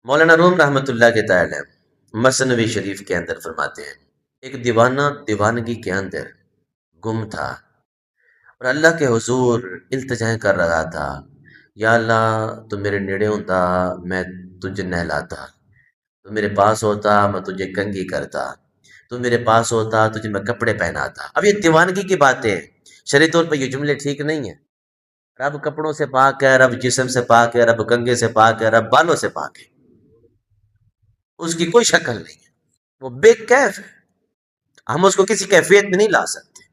مولانا روم رحمۃ اللہ کے تعالی مثنوی شریف کے اندر فرماتے ہیں، ایک دیوانہ دیوانگی کے اندر گم تھا اور اللہ کے حضور التجائیں کر رہا تھا، یا اللہ تو میرے نیڑے ہوتا میں تجھے نہلاتا، تو میرے پاس ہوتا میں تجھے کنگھی کرتا، تو میرے پاس ہوتا تجھے میں کپڑے پہناتا۔ اب یہ دیوانگی کی باتیں ہیں، شرعی طور پر یہ جملے ٹھیک نہیں ہیں۔ رب کپڑوں سے پاک ہے، رب جسم سے پاک ہے، رب کنگھے سے پاک ہے، رب بالوں سے پاک ہے، اس کی کوئی شکل نہیں ہے، وہ بے کیف ہے، ہم اس کو کسی کیفیت میں نہیں لا سکتے۔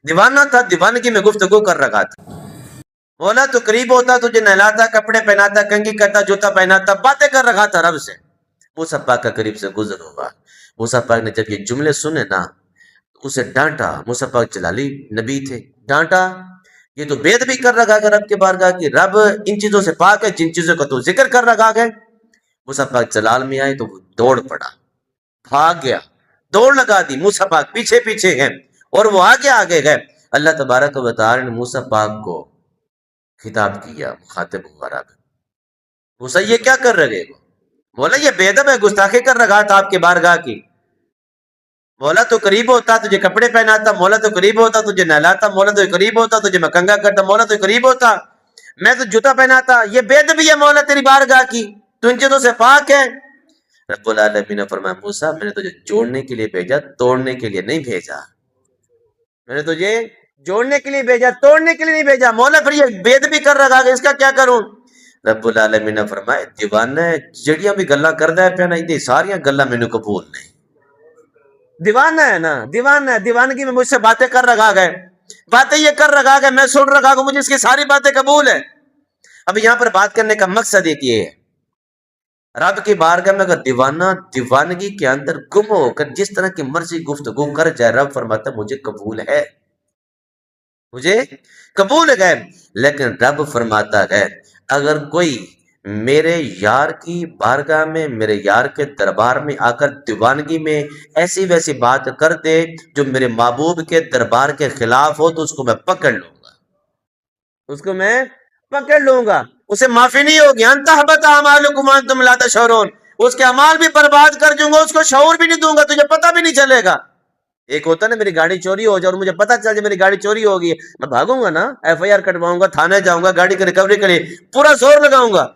دیوانہ تھا، دیوانگی میں گفتگو کر رکھا تھا، مولا تو قریب ہوتا تجھے نہلاتا، کپڑے پہناتا، کنگھی کرتا، جوتا پہناتا، باتیں کر رکھا تھا رب سے۔ موسیٰ پاک کا قریب سے گزر ہوا، موسیٰ پاک نے جب یہ جملے سنے نا اسے ڈانٹا۔ موسیٰ پاک جلالی نبی تھے، ڈانٹا، یہ تو بید بھی کر رکھا کہ رب کے بارگاہ کی، رب ان چیزوں سے پاک ہے جن چیزوں کا تو ذکر کر رکھا ہے۔ موسیٰ پاک جلال میں آئے تو وہ دوڑ پڑا، بھاگ گیا، دوڑ لگا دی، موسیٰ پاک پیچھے پیچھے ہیں اور وہ آگے آگے گئے۔ اللہ تبارک و تعالی نے موسیٰ پاک کو خطاب کیا، مخاطب ہوا رب، موسیٰ یہ کیا کر رہے ہو؟ مولا یہ بے ادب ہے، گستاخی کر رکھا تھا آپ کے بارگاہ کی۔ مولا تو قریب ہوتا تجھے کپڑے پہناتا، مولا تو قریب ہوتا تجھے نہلاتا، مولا تو قریب ہوتا تجھے میں کنگا کرتا، مولا تو قریب ہوتا میں تو جوتا پہناتا، یہ بے ادبی ہے مولا تیری بارگاہ کی، تو ان چیزوں سے پاک ہے۔ رب العالمین نے فرمایا موسیٰ میں نے تجھے جوڑنے کے لیے بھیجا، توڑنے کے لیے نہیں بھیجا، میں نے تجھے جوڑنے کے لیے بھیجا، توڑنے کے لیے نہیں بھیجا۔ مولا پھر یہ بے ادبی کر رکھا کہ اس کا کیا کروں؟ رب العالمین نے فرمایا دیوانہ ہے، جڑیاں بھی گلاں کردا ہے پیا نہیں، ساریاں گلاں مینوں قبول نہیں۔ دیوانہ ہے نا، دیوانہ ہے، دیوانگی میں مجھ سے باتیں کر رکھا گئے، باتیں یہ کر رکھا گئے، میں سن رکھا کہ مجھے اس کی ساری باتیں قبول ہیں۔ اب یہاں پر بات کرنے کا مقصد ایک یہ ہے، رب کی بارگاہ میں اگر دیوانہ دیوانگی کے اندر گم ہو کر جس طرح کی مرضی گفتگو کر جائے، رب فرماتا ہے مجھے قبول ہے، مجھے قبول ہے۔ لیکن رب فرماتا ہے اگر کوئی میرے یار کی بارگاہ میں، میرے یار کے دربار میں آ کر دیوانگی میں ایسی ویسی بات کر دے جو میرے محبوب کے دربار کے خلاف ہو، تو اس کو میں پکڑ لوں گا، اس کو میں پکڑ لوں گا، اسے معافی نہیں ہوگی۔ انت حبط اعمالکم وانتم لا تشعرون، اس کے اعمال بھی برباد کر دوں گا، اس کو شعور بھی نہیں دوں گا، تجھے پتہ بھی نہیں چلے گا۔ ایک ہوتا نا میری گاڑی چوری ہو جائے اور مجھے پتہ چل جائے میری گاڑی چوری ہوگی، میں بھاگوں گا نا، ایف آئی آر کٹواؤں گا، تھانے جاؤں گا، گاڑی کی ریکوری کے لیے پورا زور لگاؤں گا،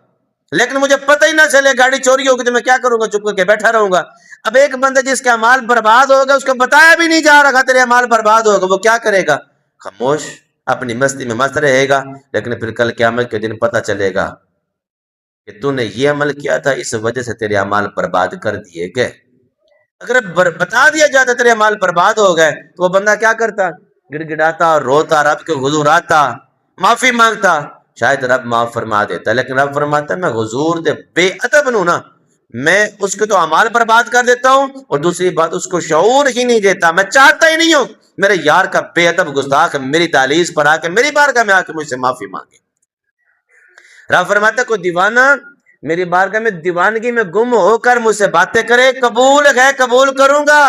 لیکن مجھے پتہ ہی نہ چلے گاڑی چوری ہوگی تو میں کیا کروں گا؟ چپ کر کے بیٹھا رہوں گا۔ اب ایک بندہ جس کے اعمال برباد ہوگا، اس کو بتایا بھی نہیں جا رہا تیرے اعمال برباد ہوگا، وہ کیا کرے گا؟ خاموش اپنی مستی میں مست رہے گا، لیکن پھر کل قیامت کے دن پتہ چلے گا کہ تو نے یہ عمل کیا تھا، اس وجہ سے تیرے اعمال برباد کر دیے گئے۔ اگر بتا دیا جاتا تیرے اعمال برباد ہو گئے تو وہ بندہ کیا کرتا؟ گڑ گڑاتا، روتا، رب کے حضور آتا، معافی مانگتا، شاید رب معاف فرما دیتا، لیکن رب فرماتا ہے میں حضور دے بے ادب نوں نا، میں اس کے تو اعمال برباد کر دیتا ہوں، اور دوسری بات اس کو شعور ہی نہیں دیتا، میں چاہتا ہی نہیں ہوں میرے یار کا بے ادب گستاخ میری دہلیز پر آ کے میری بارگاہ میں آ کے مجھ سے معافی مانگے۔ رب فرماتا ہے کوئی دیوانہ میری بارگاہ میں دیوانگی میں گم ہو کر مجھ سے باتیں کرے، قبول ہے، قبول کروں گا،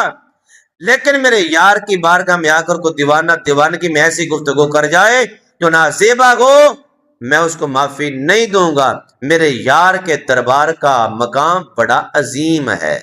لیکن میرے یار کی بارگاہ میں آ کر کوئی دیوانہ دیوانگی میں ایسی گفتگو کر جائے جو نازیبا ہو، میں اس کو معافی نہیں دوں گا۔ میرے یار کے دربار کا مقام بڑا عظیم ہے۔